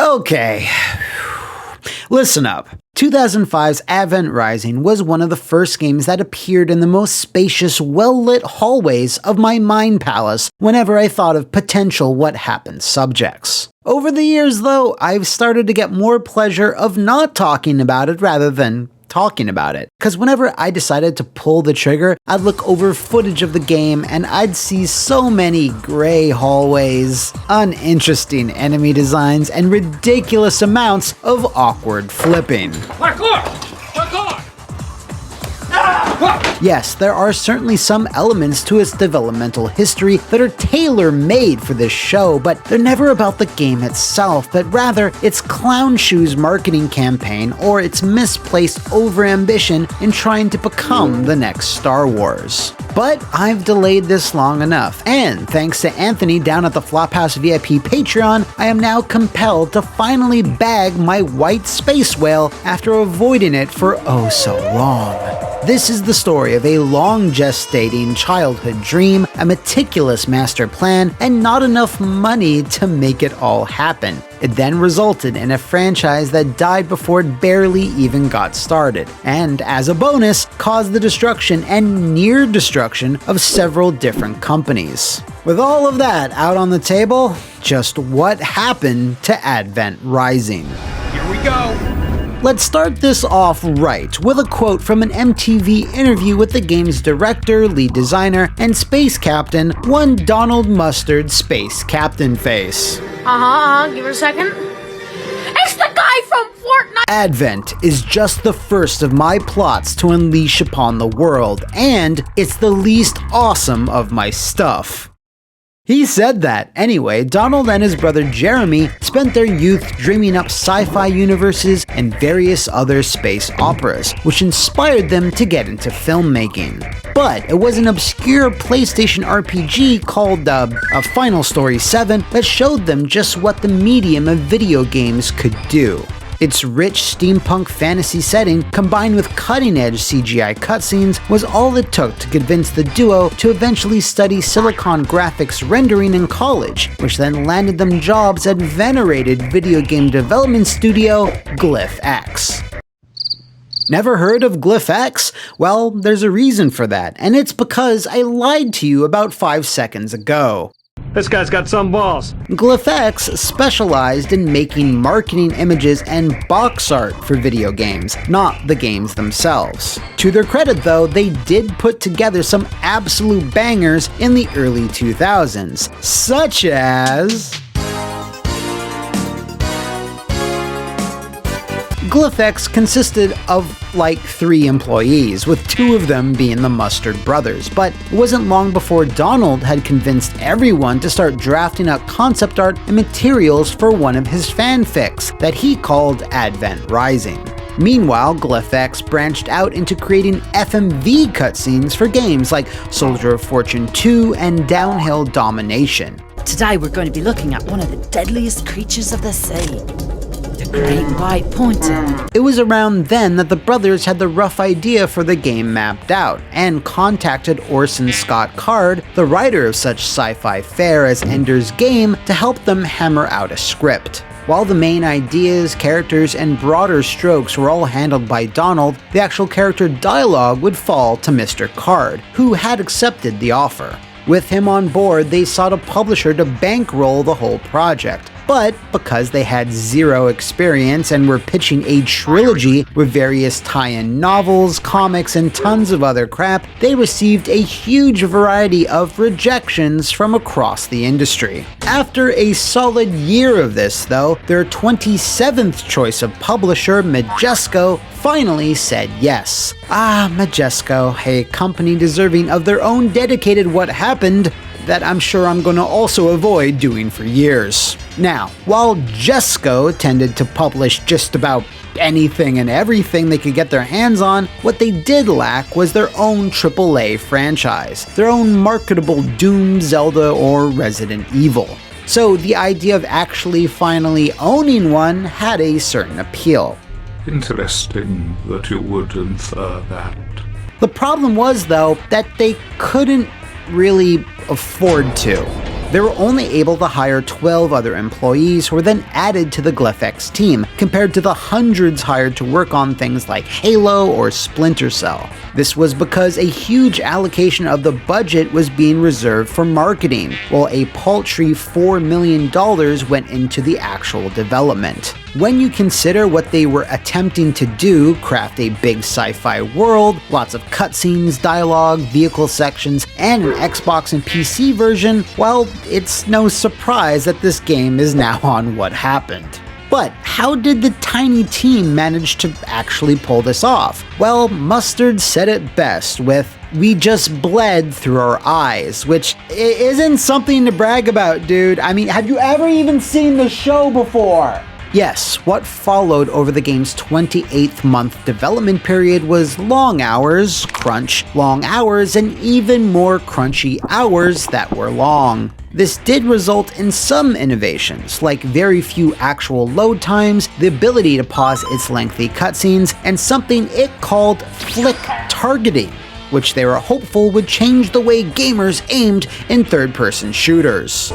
Okay, listen up. 2005's Advent Rising was one of the first games that appeared in the most spacious, well-lit hallways of my mind palace whenever I thought of potential what happened subjects. Over the years, though, I've started to get more pleasure of not talking about it rather than talking about it. Because whenever I decided to pull the trigger, I'd look over footage of the game and I'd see so many gray hallways, uninteresting enemy designs, and ridiculous amounts of awkward flipping. Parkour! Parkour! Yes, there are certainly some elements to its developmental history that are tailor-made for this show, but they're never about the game itself, but rather its clown shoes marketing campaign or its misplaced overambition in trying to become the next Star Wars. But I've delayed this long enough, and thanks to Anthony down at the Flophouse VIP Patreon, I am now compelled to finally bag my white space whale after avoiding it for oh so long. This is the story of a long gestating childhood dream, a meticulous master plan, and not enough money to make it all happen. It then resulted in a franchise that died before it barely even got started, and as a bonus, caused the destruction and near destruction of several different companies. With all of that out on the table, just what happened to Advent Rising? Here we go! Let's start this off right with a quote from an MTV interview with the game's director, lead designer, and space captain, one Donald Mustard Space Captain Face. Give it a second. It's the guy from Fortnite! Advent is just the first of my plots to unleash upon the world, and it's the least awesome of my stuff. He said that. Anyway, Donald and his brother Jeremy spent their youth dreaming up sci-fi universes and various other space operas, which inspired them to get into filmmaking. But it was an obscure PlayStation RPG called A Final Story 7 that showed them just what the medium of video games could do. Its rich steampunk fantasy setting, combined with cutting-edge CGI cutscenes, was all it took to convince the duo to eventually study silicon graphics rendering in college, which then landed them jobs at venerated video game development studio GlyphX. Never heard of GlyphX? Well, there's a reason for that, and it's because I lied to you about 5 seconds ago. This guy's got some balls. GlyphX specialized in making marketing images and box art for video games, not the games themselves. To their credit though, they did put together some absolute bangers in the early 2000s, such as GlyphX consisted of like 3 employees, with 2 of them being the Mustard brothers, but it wasn't long before Donald had convinced everyone to start drafting up concept art and materials for one of his fanfics that he called Advent Rising. Meanwhile, GlyphX branched out into creating FMV cutscenes for games like Soldier of Fortune 2 and Downhill Domination. Today we're going to be looking at one of the deadliest creatures of the sea. The great white pointer. It was around then that the brothers had the rough idea for the game mapped out, and contacted Orson Scott Card, the writer of such sci-fi fare as Ender's Game, to help them hammer out a script. While the main ideas, characters, and broader strokes were all handled by Donald, the actual character dialogue would fall to Mr. Card, who had accepted the offer. With him on board, they sought a publisher to bankroll the whole project. But because they had 0 experience and were pitching a trilogy with various tie-in novels, comics, and tons of other crap, they received a huge variety of rejections from across the industry. After a solid year of this, though, their 27th choice of publisher, Majesco, finally said yes. Majesco, a company deserving of their own dedicated what happened that I'm sure I'm gonna also avoid doing for years. Now, while Jesco tended to publish just about anything and everything they could get their hands on, what they did lack was their own AAA franchise, their own marketable Doom, Zelda, or Resident Evil. So the idea of actually finally owning one had a certain appeal. Interesting that you would infer that. The problem was, though, that they couldn't really afford to. They were only able to hire 12 other employees who were then added to the GlyphX team, compared to the hundreds hired to work on things like Halo or Splinter Cell. This was because a huge allocation of the budget was being reserved for marketing, while a paltry $4 million went into the actual development. When you consider what they were attempting to do, craft a big sci-fi world, lots of cutscenes, dialogue, vehicle sections, and an Xbox and PC version, well, it's no surprise that this game is now on What Happened. But how did the tiny team manage to actually pull this off? Well, Mustard said it best with, "We just bled through our eyes," which isn't something to brag about, dude. I mean, have you ever even seen the show before? Yes, what followed over the game's 28th month development period was long hours, crunch, long hours, and even more crunchy hours that were long. This did result in some innovations, like very few actual load times, the ability to pause its lengthy cutscenes, and something it called flick targeting, which they were hopeful would change the way gamers aimed in third-person shooters.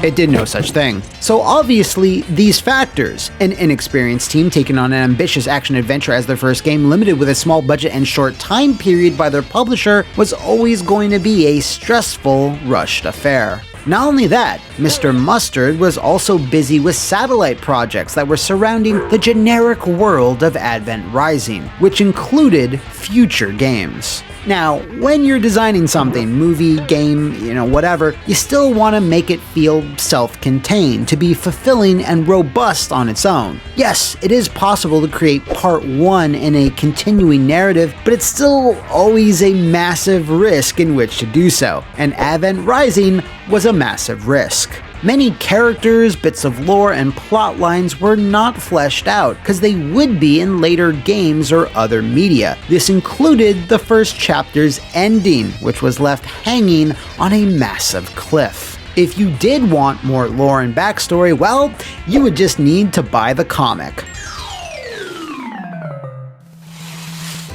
It did no such thing. So obviously, these factors, an inexperienced team taking on an ambitious action-adventure as their first game, limited with a small budget and short time period by their publisher, was always going to be a stressful, rushed affair. Not only that, Mr. Mustard was also busy with satellite projects that were surrounding the generic world of Advent Rising, which included future games. Now, when you're designing something, movie, game, whatever, you still want to make it feel self-contained, to be fulfilling and robust on its own. Yes, it is possible to create part 1 in a continuing narrative, but it's still always a massive risk in which to do so, and Advent Rising was a massive risk. Many characters, bits of lore, and plot lines were not fleshed out, because they would be in later games or other media. This included the first chapter's ending, which was left hanging on a massive cliff. If you did want more lore and backstory, well, you would just need to buy the comic.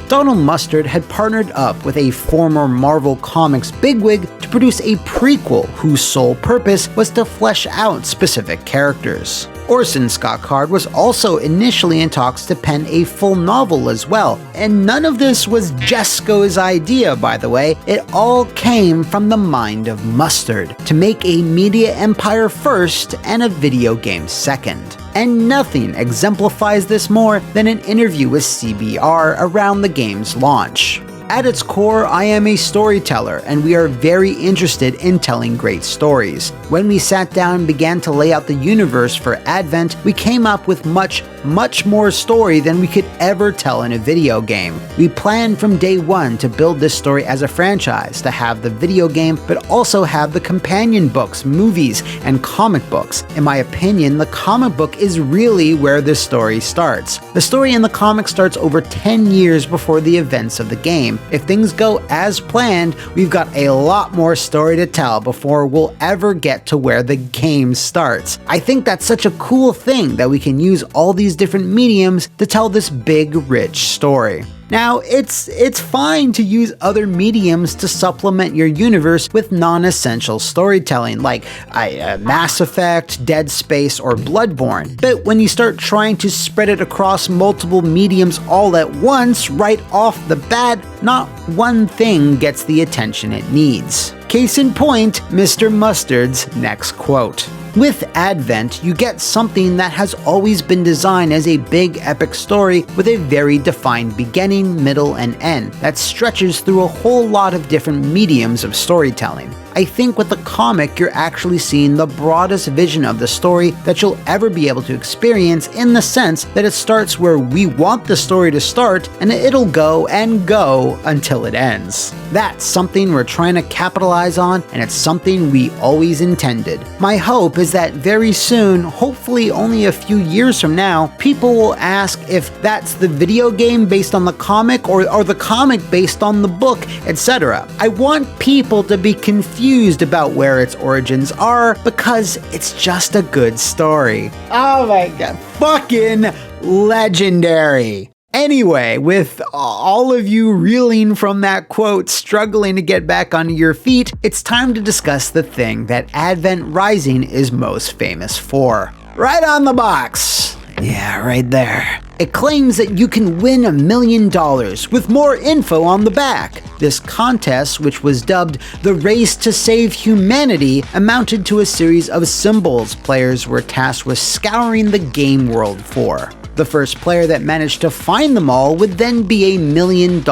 Donald Mustard had partnered up with a former Marvel Comics bigwig to produce a prequel whose sole purpose was to flesh out specific characters. Orson Scott Card was also initially in talks to pen a full novel as well, and none of this was Jesco's idea, by the way. It all came from the mind of Mustard, to make a media empire first and a video game second. And nothing exemplifies this more than an interview with CBR around the game's launch. At its core, I am a storyteller, and we are very interested in telling great stories. When we sat down and began to lay out the universe for Advent, we came up with much more story than we could ever tell in a video game. We planned from day one to build this story as a franchise, to have the video game, but also have the companion books, movies, and comic books. In my opinion, the comic book is really where this story starts. The story in the comic starts over 10 years before the events of the game. If things go as planned, we've got a lot more story to tell before we'll ever get to where the game starts. I think that's such a cool thing that we can use all these different mediums to tell this big, rich story. Now, it's fine to use other mediums to supplement your universe with non-essential storytelling, like Mass Effect, Dead Space, or Bloodborne. But when you start trying to spread it across multiple mediums all at once, right off the bat, not one thing gets the attention it needs. Case in point, Mr. Mustard's next quote. With Advent, you get something that has always been designed as a big epic story with a very defined beginning, middle, and end that stretches through a whole lot of different mediums of storytelling. I think with the comic, you're actually seeing the broadest vision of the story that you'll ever be able to experience, in the sense that it starts where we want the story to start, and it'll go and go until it ends. That's something we're trying to capitalize on, and it's something we always intended. My hope is that very soon, hopefully only a few years from now, people will ask if that's the video game based on the comic or the comic based on the book, etc. I want people to be confused about where its origins are, because it's just a good story. Oh my god, fucking legendary! Anyway, with all of you reeling from that quote, struggling to get back onto your feet, it's time to discuss the thing that Advent Rising is most famous for. Right on the box. Yeah, right there. It claims that you can win $1 million with more info on the back. This contest, which was dubbed the Race to Save Humanity, amounted to a series of symbols players were tasked with scouring the game world for. The first player that managed to find them all would then be $1 million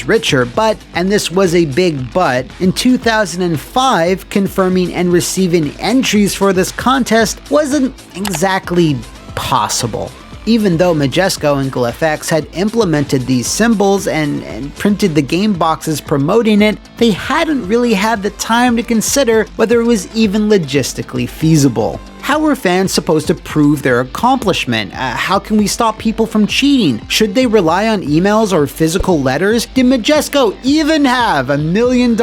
richer, but, and this was a big but, in 2005, confirming and receiving entries for this contest wasn't exactly possible. Even though Majesco and GlyphX had implemented these symbols and printed the game boxes promoting it, they hadn't really had the time to consider whether it was even logistically feasible. How were fans supposed to prove their accomplishment? How can we stop people from cheating? Should they rely on emails or physical letters? Did Majesco even have $1 million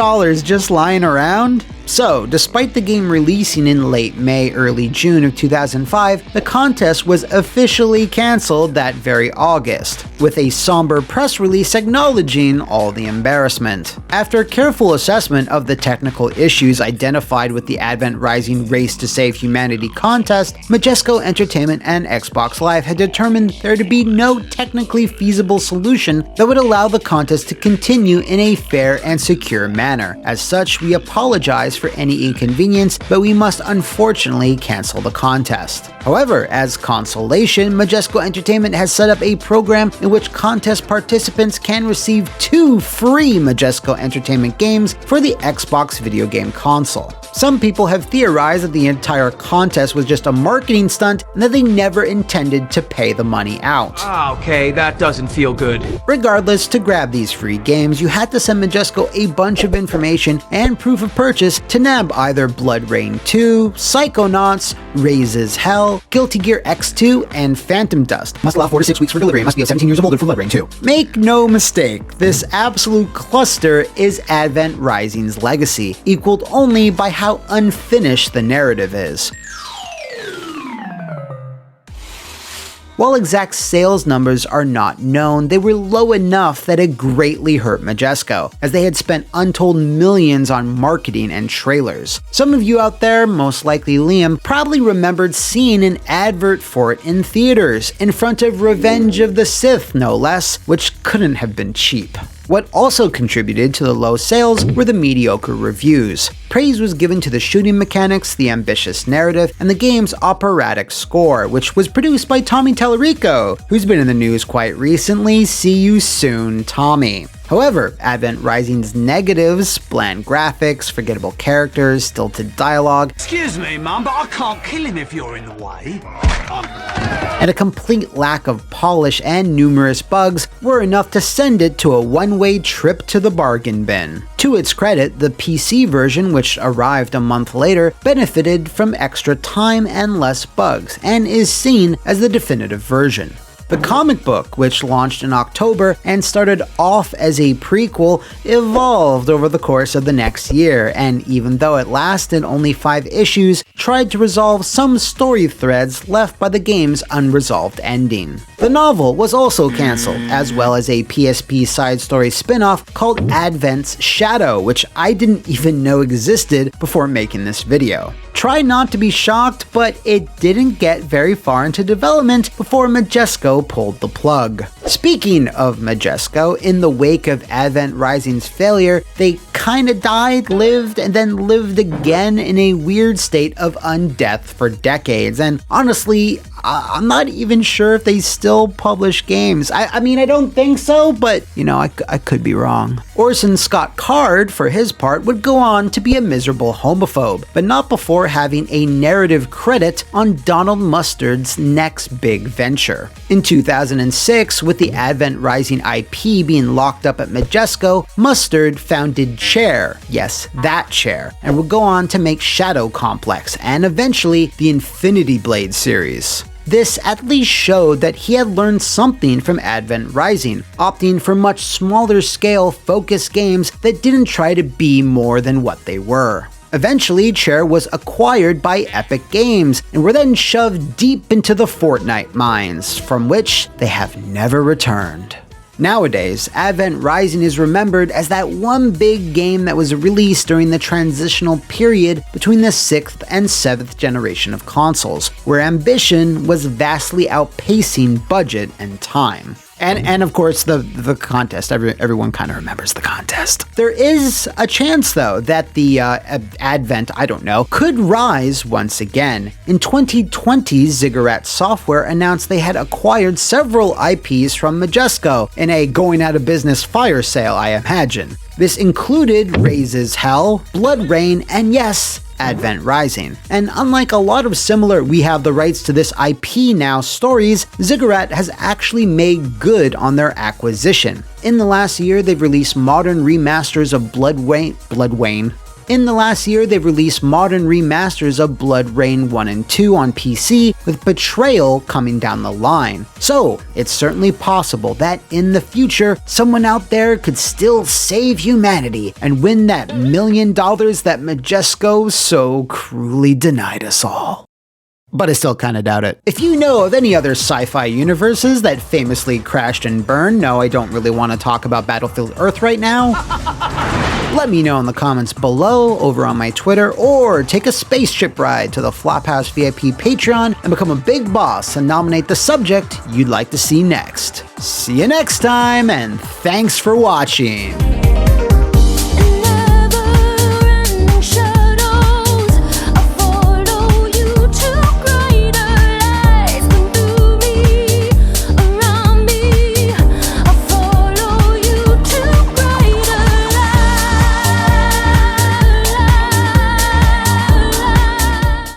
just lying around? So, despite the game releasing in late May, early June of 2005, the contest was officially cancelled that very August, with a somber press release acknowledging all the embarrassment. After careful assessment of the technical issues identified with the Advent Rising Race to Save Humanity contest, Majesco Entertainment and Xbox Live had determined there to be no technically feasible solution that would allow the contest to continue in a fair and secure manner. As such, we apologize for any inconvenience, but we must unfortunately cancel the contest. However, as consolation, Majesco Entertainment has set up a program in which contest participants can receive 2 free Majesco Entertainment games for the Xbox video game console. Some people have theorized that the entire contest was just a marketing stunt and that they never intended to pay the money out. Okay, that doesn't feel good. Regardless, to grab these free games, you had to send Majesco a bunch of information and proof of purchase to nab either Blood Rain 2, Psychonauts, Raises Hell, Guilty Gear X2, and Phantom Dust. Must allow 4 to 6 weeks for delivery and must be 17 years or older for Blood Rain 2. Make no mistake, this absolute cluster is Advent Rising's legacy, equaled only by how unfinished the narrative is. While exact sales numbers are not known, they were low enough that it greatly hurt Majesco, as they had spent untold millions on marketing and trailers. Some of you out there, most likely Liam, probably remembered seeing an advert for it in theaters, in front of Revenge of the Sith no less, which couldn't have been cheap. What also contributed to the low sales were the mediocre reviews. Praise was given to the shooting mechanics, the ambitious narrative, and the game's operatic score, which was produced by Tommy Tallarico, who's been in the news quite recently. See you soon, Tommy. However, Advent Rising's negatives, bland graphics, forgettable characters, stilted dialogue, Excuse me, Mum, but I can't kill him if you're in the way. and a complete lack of polish and numerous bugs were enough to send it to a one-way trip to the bargain bin. To its credit, the PC version, which arrived a month later, benefited from extra time and less bugs, and is seen as the definitive version. The comic book, which launched in October and started off as a prequel, evolved over the course of the next year, and even though it lasted only 5 issues, tried to resolve some story threads left by the game's unresolved ending. The novel was also cancelled, as well as a PSP side story spin-off called Advent's Shadow, which I didn't even know existed before making this video. Try not to be shocked, but it didn't get very far into development before Majesco pulled the plug. Speaking of Majesco, in the wake of Advent Rising's failure, they kinda died, lived, and then lived again in a weird state of undeath for decades, and honestly, I'm not even sure if they still publish games. I mean, I don't think so, but, you know, I could be wrong. Orson Scott Card, for his part, would go on to be a miserable homophobe, but not before having a narrative credit on Donald Mustard's next big venture. In 2006, with the Advent Rising IP being locked up at Majesco, Mustard founded Chair, yes, that Chair, and would go on to make Shadow Complex, and eventually the Infinity Blade series. This at least showed that he had learned something from Advent Rising, opting for much smaller scale focused games that didn't try to be more than what they were. Eventually, Chair was acquired by Epic Games and were then shoved deep into the Fortnite mines, from which they have never returned. Nowadays, Advent Rising is remembered as that one big game that was released during the transitional period between the 6th and 7th generation of consoles, where ambition was vastly outpacing budget and time. And of course, the contest. Everyone kind of remembers the contest. There is a chance, though, that the Advent, could rise once again. In 2020, Ziggurat Software announced they had acquired several IPs from McMuscles in a going-out-of-business fire sale, I imagine. This included Raises Hell, Blood Rain, and yes, Advent Rising. And unlike a lot of similar "we have the rights to this IP now" stories, Ziggurat has actually made good on their acquisition. In the last year, they've released modern remasters of Blood Rain 1 and 2 on PC, with Betrayal coming down the line. So, it's certainly possible that in the future, someone out there could still save humanity and win that $1 million that McMuscles so cruelly denied us all. But I still kinda doubt it. If you know of any other sci-fi universes that famously crashed and burned, no, I don't really want to talk about Battlefield Earth right now, let me know in the comments below, over on my Twitter, or take a spaceship ride to the Flophouse VIP Patreon and become a big boss and nominate the subject you'd like to see next. See you next time, and thanks for watching!